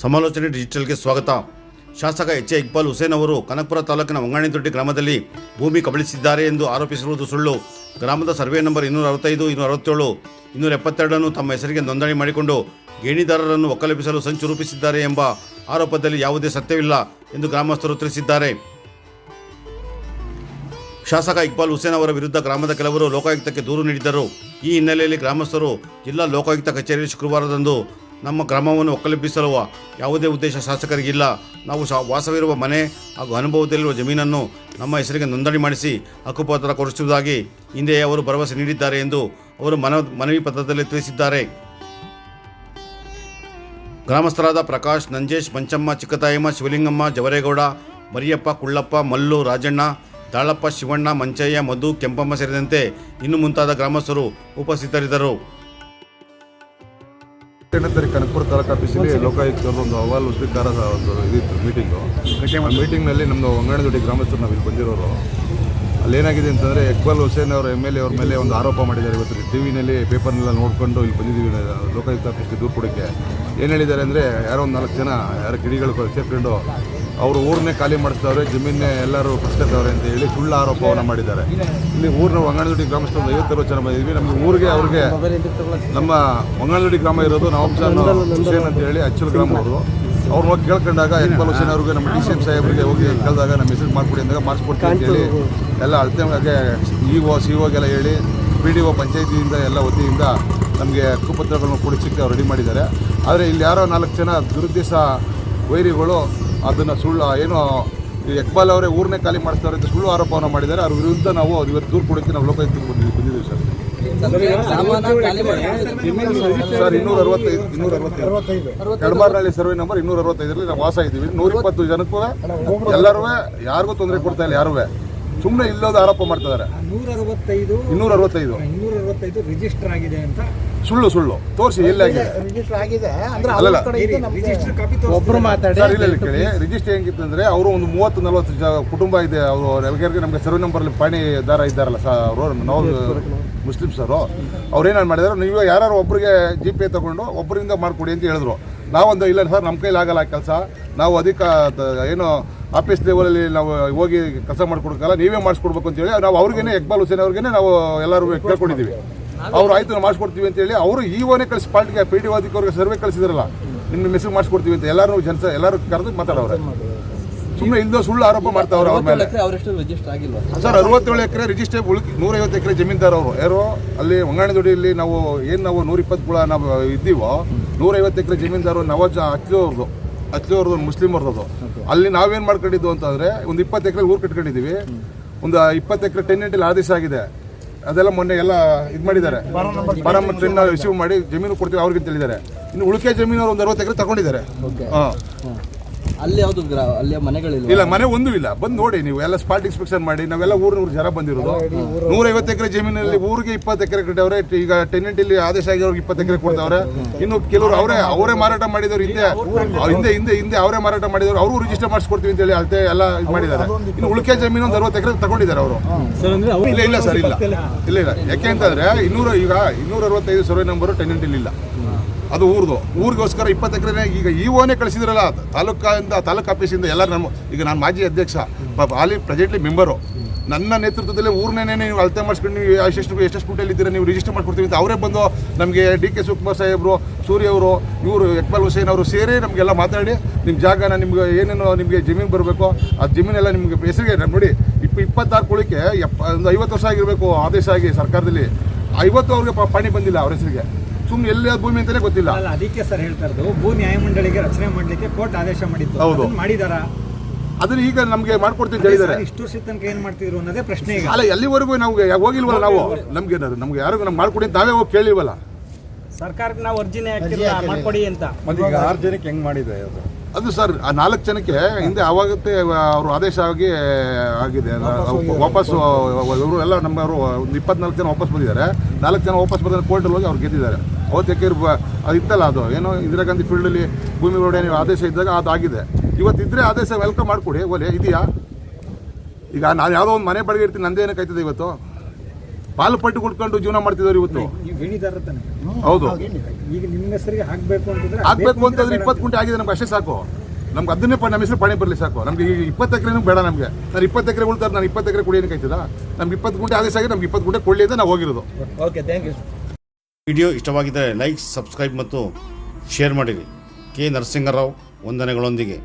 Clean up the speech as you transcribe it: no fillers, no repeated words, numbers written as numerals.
ಸಮಾಲೋಚನೆ ಡಿಜಿಟಲ್ಗೆ ಸ್ವಾಗತ. ಶಾಸಕ ಎಚ್ ಎ ಇಕ್ಬಾಲ್ ಹುಸೇನ್ ಅವರು ಕನಕಪುರ ತಾಲೂಕಿನ ವಂಗಾಣಿದೊಡ್ಡಿ ಗ್ರಾಮದಲ್ಲಿ ಭೂಮಿ ಕಬಳಿಸಿದ್ದಾರೆ ಎಂದು ಆರೋಪಿಸಿರುವುದು ಸುಳ್ಳು. ಗ್ರಾಮದ ಸರ್ವೆ ನಂಬರ್ 265, 267, 272 ತಮ್ಮ ಹೆಸರಿಗೆ ನೋಂದಣಿ ಮಾಡಿಕೊಂಡು ಗೇಣಿದಾರರನ್ನು ಒಕ್ಕಲೆಬ್ಬಿಸಲು ಸಂಚು ರೂಪಿಸಿದ್ದಾರೆ ಎಂಬ ಆರೋಪದಲ್ಲಿ ಯಾವುದೇ ಸತ್ಯವಿಲ್ಲ ಎಂದು ಗ್ರಾಮಸ್ಥರು ತಿಳಿಸಿದ್ದಾರೆ. ಶಾಸಕ ಇಕ್ಬಾಲ್ ಹುಸೇನ್ ಅವರ ವಿರುದ್ಧ ಗ್ರಾಮದ ಕೆಲವರು ಲೋಕಾಯುಕ್ತಕ್ಕೆ ದೂರು ನೀಡಿದ್ದರು. ಈ ಹಿನ್ನೆಲೆಯಲ್ಲಿ ಗ್ರಾಮಸ್ಥರು ಜಿಲ್ಲಾ ಲೋಕಾಯುಕ್ತ ಕಚೇರಿಯಲ್ಲಿ ಶುಕ್ರವಾರದಂದು ನಮ್ಮ ಗ್ರಾಮವನ್ನು ಒಕ್ಕಲೆಬ್ಬಿಸಲು ಯಾವುದೇ ಉದ್ದೇಶ ಶಾಸಕರಿಗಿಲ್ಲ, ನಾವು ವಾಸವಿರುವ ಮನೆ ಹಾಗೂ ಅನುಭವದಲ್ಲಿರುವ ಜಮೀನನ್ನು ನಮ್ಮ ಹೆಸರಿಗೆ ನೋಂದಣಿ ಮಾಡಿಸಿ ಹಕ್ಕುಪತ್ರ ಕೊಡಿಸುವುದಾಗಿ ಹಿಂದೆ ಅವರು ಭರವಸೆ ನೀಡಿದ್ದಾರೆ ಎಂದು ಅವರು ಮನವಿ ಪತ್ರದಲ್ಲಿ ತಿಳಿಸಿದ್ದಾರೆ. ಗ್ರಾಮಸ್ಥರಾದ ಪ್ರಕಾಶ್, ನಂಜೇಶ್, ಮಂಚಮ್ಮ, ಚಿಕ್ಕತಾಯಮ್ಮ, ಶಿವಲಿಂಗಮ್ಮ, ಜವರೇಗೌಡ, ಮರಿಯಪ್ಪ, ಕುಳ್ಳಪ್ಪ, ಮಲ್ಲು, ರಾಜಣ್ಣ, ತಾಳಪ್ಪ, ಶಿವಣ್ಣ, ಮಂಚಯ್ಯ, ಮಧು, ಕೆಂಪಮ್ಮ ಸೇರಿದಂತೆ ಇನ್ನು ಮುಂತಾದ ಗ್ರಾಮಸ್ಥರು ಉಪಸ್ಥಿತರಿದ್ದರು. ಕನಕಪುರ ತಾಲೂಕು ಆಫೀಸಲ್ಲಿ ಲೋಕಾಯುಕ್ತರು ಒಂದು ಅಹವಾಲು ಸ್ವೀಕಾರ ಒಂದು ಇದಿತ್ತು ಮೀಟಿಂಗು. ಮೀಟಿಂಗ್ನಲ್ಲಿ ನಮ್ಮದು ವಂಗಾಣಿದೊಡ್ಡಿ ಗ್ರಾಮಸ್ಥರು ನಾವು ಇಲ್ಲಿ ಬಂದಿರೋರು. ಅಲ್ಲೇನಾಗಿದೆ ಅಂತಂದರೆ ಇಕ್ಬಾಲ್ ಹುಸೇನ್ ಅವರು MLA ಅವ್ರ ಮೇಲೆ ಒಂದು ಆರೋಪ ಮಾಡಿದ್ದಾರೆ. ಇವತ್ತು TV ಪೇಪರ್ನೆಲ್ಲ ನೋಡಿಕೊಂಡು ಇಲ್ಲಿ ಬಂದಿದ್ದೀವಿ ಲೋಕಾಯುಕ್ತ ಆಫೀಸ್ಗೆ ದೂರು ಕೊಡೋಕ್ಕೆ. ಏನು ಹೇಳಿದ್ದಾರೆ ಅಂದರೆ ಯಾರೋ ಒಂದು 4 ಜನ ಯಾರೋ ಕಿಡಿಗಳು ಸೇರ್ಕೊಂಡು ಅವರು ಊರನ್ನೇ ಖಾಲಿ ಮಾಡಿಸ್ತವ್ರೆ, ಜಮೀನೇ ಎಲ್ಲರೂ ಕಸ್ಕೊತವ್ರೆ ಅಂತ ಹೇಳಿ ಸುಳ್ಳು ಆರೋಪವನ್ನು ಮಾಡಿದ್ದಾರೆ. ಇಲ್ಲಿ ಊರಿನ ವಂಗಾಣಿದೊಡ್ಡಿ ಗ್ರಾಮಸ್ಥರು 50 ಜನ ಬಂದಿದ್ವಿ. ನಮಗೆ ಊರಿಗೆ ಅವ್ರಿಗೆ ನಮ್ಮ ವಂಗಾಣಿದೊಡ್ಡಿ ಗ್ರಾಮ ಇರೋದು ನವಾಬ್ಜಾನ್ ಹುಸೇನ್ ಅಂತ ಹೇಳಿ ಅಚ್ಚಲ್ ಗ್ರಾಮ ಅವರು. ಅವ್ರು ಹೋಗಿ ಕೇಳ್ಕೊಂಡಾಗ ಇಕ್ಬಾಲ್ ಹುಸೇನ್ ಅವ್ರಿಗೆ ನಮ್ಮ DCM ಸಾಹೇಬರಿಗೆ ಹೋಗಿ ಕೇಳಿದಾಗ ನಮ್ಮ ಮೆಸೇಜ್ ಮಾಡಿಕೊಡಿ ಅಂದಾಗ ಮಾಡಿಸ್ಕೊಡ್ತೀವಿ ಅಂತ ಹೇಳಿ ಎಲ್ಲ ಅಳತೆಗೆ EO COಗೆಲ್ಲ ಹೇಳಿ PDO ಪಂಚಾಯತಿಯಿಂದ ಎಲ್ಲ ವತಿಯಿಂದ ನಮಗೆ ಹಕ್ಕುಪತ್ರಗಳನ್ನು ಕೊಡಿಸಲಿಕ್ಕೆ ಅವ್ರು ರೆಡಿ ಮಾಡಿದ್ದಾರೆ. ಆದರೆ ಇಲ್ಲಿ ಯಾರೋ 4 ಜನ ದುರುದ್ದೇಶ ವೈರಿಗಳು ಅದನ್ನು ಸುಳ್ಳು ಏನೋ ಇಕ್ಬಾಲ್ ಅವರೇ ಊರನ್ನೇ ಖಾಲಿ ಮಾಡ್ತಾರೆ ಅಂತ ಸುಳ್ಳು ಆರೋಪವನ್ನು ಮಾಡಿದ್ದಾರೆ. ಅವ್ರ ವಿರುದ್ಧ ನಾವು ಇವತ್ತು ದೂರು ಕೊಡೋಕ್ಕೆ ನಾವು ಲೋಕಾಯುಕ್ತಕ್ಕೆ ಬಂದಿದ್ದೀವಿ ಸರ್. 265 ಕಡಬಾರ್ನಹಳ್ಳಿ ಸರ್ವೆ ನಂಬರ್ 265ರಲ್ಲಿ ನಾವು ವಾಸ ಇದ್ದೀವಿ. 120 ಜನಕ್ಕೂ ಎಲ್ಲರೂ ಯಾರಿಗೂ ತೊಂದರೆ ಕೊಡ್ತಾ ಇಲ್ಲ. ಯಾರೂ ಸುಮ್ಮನೆ ಇಲ್ಲೋದು ಆರೋಪ ಮಾಡ್ತಿದ್ದಾರೆ. 265 ರಿಜಿಸ್ಟರ್ ಆಗಿದೆ ಅಂತ ಸುಳ್ಳು ತೋರಿಸಿ ಎಲ್ಲಾಗಿದೆ ಒಬ್ರು ಮಾತಾಡಿ ಕೇಳಿ. ರಿಜಿಸ್ಟರ್ ಹೆಂಗಿತ್ತಂದ್ರೆ ಅವರು ಒಂದು 30-40 ಕುಟುಂಬ ಇದೆ. ಅವರು ಎಲ್ಲರಿಗೆ ನಮಗೆ ಸರ್ವೆ ನಂಬರ್ಲಿ ಪಾಣಿದಾರ ಇದ್ದಾರಲ್ಲ ನಾವು ಮುಸ್ಲಿಮ್ಸ್ ಅವ್ರು ಏನಾರು ಮಾಡಿದಾರೆ, ನೀವು ಯಾರು ಒಬ್ಬರಿಗೆ GP ತಗೊಂಡು ಒಬ್ಬರಿಂದ ಮಾಡಿಕೊಡಿ ಅಂತ ಹೇಳಿದ್ರು. ನಾವೊಂದು ಇಲ್ಲ ಸರ್, ನಮ್ಮ ಕೈಲಿ ಆಗಲ್ಲ ಕೆಲಸ, ನಾವು ಏನು ಆಫೀಸ್ ಲೆವೆಲಲ್ಲಿ ನಾವು ಹೋಗಿ ಕೆಲಸ ಮಾಡ್ಕೊಡೋಕ್ಕಲ್ಲ, ನೀವೇ ಮಾಡಿಸ್ಕೊಡ್ಬೇಕು ಅಂತೇಳಿ ನಾವು ಅವ್ರಿಗೇನೆ ಇಕ್ಬಾಲ್ ಹುಸೇನ್ ಅವ್ರಿಗೇನೆ ನಾವು ಎಲ್ಲರೂ ಕೇಳ್ಕೊಂಡಿದ್ದೀವಿ. ಅವ್ರು ಆಯ್ತು ನಾವು ಮಾಡಿಸ್ಕೊಡ್ತೀವಿ ಅಂತೇಳಿ ಅವರು EOನೇ ಕಳಿಸಿ ಪಾರ್ಟಿಗೆ PDO ಅಧಿಕಾರಿಗೆ ಸರ್ವೆ ಕಳಿಸಿದ್ರಲ್ಲ, ನಿಮ್ಮ ಮೆಸೇಜ್ ಮಾಡಿಸ್ಕೊಡ್ತೀವಿ ಅಂತ ಎಲ್ಲರೂ ಎಲ್ಲರೂ ಕರೆದು ಮಾತಾಡೋರು. ಸುಮ್ಮನೆ ಇಲ್ಲದ ಸುಳ್ಳು ಆರೋಪ ಮಾಡ್ತಾವ್ರೆ ಅವ್ರ ಮೇಲೆ. ಸರ್ 67 ಎಕರೆ ರಿಜಿಸ್ಟರ್ 150 ಎಕರೆ ಜಮೀನ್ದಾರ್ ಅವರು ಯಾರು ಅಲ್ಲಿ ವಂಗಾಣಿದೊಡ್ಡಿಯಲ್ಲಿ ನಾವು 120 ಕುಳ ನಾವು ಇದ್ದೀವೋ 150 ಎಕರೆ ಜಮೀನ್ದಾರು ನವಾಜ್ ಅಚ್ಲೂರ್ದು ಮುಸ್ಲಿಂ ಅವ್ರದ್ದು. ಅಲ್ಲಿ ನಾವೇನು ಮಾಡ್ಕೊಂಡಿದ್ದು ಅಂತಂದರೆ ಒಂದು 20 ಎಕರೆ ಊರು ಕಟ್ಕೊಂಡಿದ್ದೀವಿ. ಒಂದು 20 ಎಕರೆ ಟೆನೆಂಟಲ್ಲಿ ಆದೇಶ ಆಗಿದೆ. ಅದೆಲ್ಲ ಮೊನ್ನೆ ಎಲ್ಲ ಇದು ಮಾಡಿದ್ದಾರೆ, ಬಾರಮ್ಮ ಟ್ರೆಂಡ್ ರಿಸೀವ್ ಮಾಡಿ ಜಮೀನು ಕೊಡ್ತೀವಿ ಅವ್ರಿಗೆ ಅಂತ ಹೇಳಿದ್ದಾರೆ. ಇನ್ನು ಉಳಿಕೆ ಜಮೀನು ಅವರು ಒಂದು 60 ಎಕರೆ ತಗೊಂಡಿದ್ದಾರೆ. ಅಲ್ಲಿ ಯಾವುದು ಅಲ್ಲಿ ಮನೆಗಳಿಲ್ಲ, ಇಲ್ಲ ಮನೆ ಒಂದೂ ಇಲ್ಲ. ಬಂದು ನೋಡಿ ನೀವು ಎಲ್ಲ ಸ್ಪಾಟ್ ಇನ್ಸ್ಪೆಕ್ಷನ್ ಮಾಡಿ. ನಾವೆಲ್ಲ ಊರಿನ ಜನ ಬಂದಿರೋದು. 150 ಎಕರೆ ಜಮೀನಲ್ಲಿ ಊರಿಗೆ 20 ಎಕರೆ ಕಟ್ಟವ್ರೆ. ಈಗ ಟೆನೆಂಟ್ ಇಲ್ಲಿ ಆದೇಶ ಆಗಿರೋರು 20 ಎಕರೆ ಕೊಡ್ತಾವ್ರೆ. ಇನ್ನು ಕೆಲವರು ಅವರೇ ಮಾರಾಟ ಮಾಡಿದವರು ಹಿಂದೆ ಅವರೇ ಮಾರಾಟ ಮಾಡಿದವರು ಅವರು ರಿಜಿಸ್ಟರ್ ಮಾಡಿಸ್ಕೊಡ್ತೀವಿ ಅಂತ ಹೇಳಿ ಅಳತೆ ಎಲ್ಲ ಇದು ಮಾಡಿದ್ದಾರೆ. ಇನ್ನು ಉಳಿಕೆ ಜಮೀನು ಒಂದು 60 ಎಕರೆ ತಗೊಂಡಿದ್ದಾರೆ ಅವರು. ಇಲ್ಲ ಸರ್, ಇಲ್ಲ ಯಾಕೆ ಅಂತಂದ್ರೆ 265 ಸರ್ವೆ ನಂಬರು ಟೆನೆಂಟ್ ಇಲ್ಲ, ಅದು ಊರಿಗೋಸ್ಕರ 20 ಎಕರೆ ಈಗ EOನೇ ಕಳಿಸಿದ್ರಲ್ಲ ತಾಲೂಕು ಆಫೀಸಿಂದ ಎಲ್ಲ. ಈಗ ನಾನು ಮಾಜಿ ಅಧ್ಯಕ್ಷ, ಅಲ್ಲಿ ಪ್ರೆಸೆಂಟ್ಲಿ ಮೆಂಬರು. ನನ್ನ ನೇತೃತ್ವದಲ್ಲಿ ಊರನ್ನೇ ನೀವು ಅಳತೆ ಮಾಡಿಸ್ಕೊಂಡು ನೀವು ಎಷ್ಟು ಫುಟಲ್ಲಿ ಇದ್ದೀರಾ ನೀವು ರಿಜಿಸ್ಟರ್ ಮಾಡ್ಕೊಡ್ತೀವಿ ಅಂತ ಅವರೇ ಬಂದು ನಮಗೆ DK ಶಿವಕುಮಾರ್ ಸಾಹೇಬರು, ಸೂರ್ಯ ಅವರು, ಇವರು ಇಕ್ಬಾಲ್ ಹುಸೇನ್ ಅವರು ಸೇರಿ ನಮಗೆಲ್ಲ ಮಾತಾಡಿ ನಿಮ್ಮ ಜಾಗನ ನಿಮ್ಗೆ ಏನೇನು ನಿಮಗೆ ಜಮೀನು ಬರಬೇಕು ಆ ಜಮೀನೆಲ್ಲ ನಿಮಗೆ ಹೆಸರಿಗೆ ನೋಡಿ 26 ಕುಳಿಕೆ ಒಂದು 50 ವರ್ಷ ಆಗಿರಬೇಕು ಆದೇಶ ಆಗಿ ಸರ್ಕಾರದಲ್ಲಿ. 50 ಅವ್ರಿಗೆ ಪಾಣಿ ಬಂದಿಲ್ಲ ಅವ್ರ ಹೆಸರಿಗೆ. ಸುಮ್ಮನೆ ಎಲ್ಲಿ ಭೂಮಿ ಅಂತಾನೆ ಗೊತ್ತಿಲ್ಲ. ಅದಕ್ಕೆ ಸರ್ ಹೇಳ್ತಾ ಇರೋದು, ಭೂ ನ್ಯಾಯಮಂಡಳಿಗೆ ರಚನೆ ಮಾಡಲಿಕ್ಕೆ ಕೋರ್ಟ್ ಆದೇಶ ಮಾಡಿತ್ತು. ಹೌದು, ಮಾಡಿದಾರ. ಅದನ್ನ ಈಗ ನಮಗೆ ಮಾಡ್ಕೊಡ್ತೀವಿ ಅಂತ ಹೇಳಿದ್ದಾರೆ. ಇಷ್ಟು ವರ್ಷದ ತನಕ ಏನ್ ಮಾಡ್ತಿದ್ರು ಅನ್ನೋದೇ ಪ್ರಶ್ನೆ. ಈಗ ಅಲ್ಲ, ಎಲ್ಲಿವರೆಗೂ ನಾವು ಹೋಗಿಲ್ವಲ್ಲ, ನಾವು ನಮ್ಗೆ ಯಾರಿಗೂ ನಮ್ಗೆ ಮಾಡ್ಕೊಡಿ ಅಂತ ನಾವೇ ಹೋಗಿ ಕೇಳಿಲ್ವಲ್ಲ. ಸರ್ಕಾರಕ್ಕೆ ನಾವು ಅರ್ಜಿನೇ ಹಾಕಿಲ್ಲ ಮಾಡ್ಕೊಡಿ ಅಂತ. 6 ಜನಕ್ಕೆ ಹೆಂಗ್ ಮಾಡಿದೆ ಅದು ಸರ್, ಆ 4 ಜನಕ್ಕೆ ಹಿಂದೆ ಆವಾಗತ್ತೆ ಅವರು ಆದೇಶ ಆಗಿದೆ. ವಾಪಸ್ಸು ಇವರು ಎಲ್ಲ ನಮ್ಮವರು ಒಂದು 24 ಜನ ವಾಪಸ್ ಬಂದಿದ್ದಾರೆ. 4 ಜನ ವಾಪಸ್ ಬಂದರೆ ಕೋರ್ಟಲ್ಲಿ ಹೋಗಿ ಅವ್ರು ಗೆದ್ದಿದ್ದಾರೆ. ಅವತ್ತು ಯಾಕೆ ಅದು ಇತ್ತಲ್ಲ, ಅದು ಏನೋ ಇಂದಿರಾ ಗಾಂಧಿ ಫೀಲ್ಡಲ್ಲಿ ಭೂಮಿ ಒಡೆಯ ಆದೇಶ ಇದ್ದಾಗ ಅದು ಆಗಿದೆ. ಇವತ್ತಿದ್ರೆ ಆದೇಶ ವೆಲ್ಕಮ್ ಮಾಡಿಕೊಡಿ. ಒಲೆ ಇದೆಯಾ? ಈಗ ನಾನು ಯಾವುದೋ ಒಂದು ಮನೆ ಬಳಿಗೆ ಇರ್ತೀನಿ, ನಂದೇನಕ್ಕೆ ಆಯ್ತದೆ ಇವತ್ತು? ಪಾಲು ಪಟ್ಟಿ ಕೊಟ್ಕೊಂಡು ಜೀವನ ಮಾಡ್ತಿದ್ದಾರೆ ಇವತ್ತು. ಗಣಿದಾರ ತಾನೆ. ಹೌದು. ಈಗ ನಿಮ್ಮ ಹೆಸರಿಗೆ ಹಾಕ್ಬೇಕು ಅಂತಂದ್ರೆ ಆಗ್ಬೇಕು ಅಂತಂದ್ರೆ 20 ಗುಂಟೆ ಆಗಿದೆ ನಮ್ಗೆ, ಅಷ್ಟೇ ಸಾಕು. ನಮ್ಗೆ ಅದನ್ನೇ ನಮ್ಮ ಹೆಸರು ಪಣಿ ಬರಲಿ ಸಾಕು. ನಮ್ಗೆ ಈ 20 ಎಕರೆನೂ ಬೇಡ ನಮಗೆ. ನಾನು 20 ಎಕರೆ ಉಳ್ತಾರೆ, ನಾನು 20 ಎಕರೆ ಕುಡಿಯೋಕೆ ಆಯ್ತದ? ನಮ್ಗೆ 20 ಗುಂಟೆ ಆದೇಶ ಆಗಿ ನಮ್ಗೆ 20 ಗುಂಟೆ ಕೊಳ್ಳಿ ಅಂತ ನಾವು ಹೋಗಿರೋದು. Okay, thank you. ವಿಡಿಯೋ ಇಷ್ಟವಾಗಿದ್ದರೆ ಲೈಕ್, ಸಬ್ಸ್ಕ್ರೈಬ್ ಮತ್ತು ಶೇರ್ ಮಾಡಿರಿ. ಕೆ ನರಸಿಂಗರಾವ್ ವಂದನೆಗಳೊಂದಿಗೆ.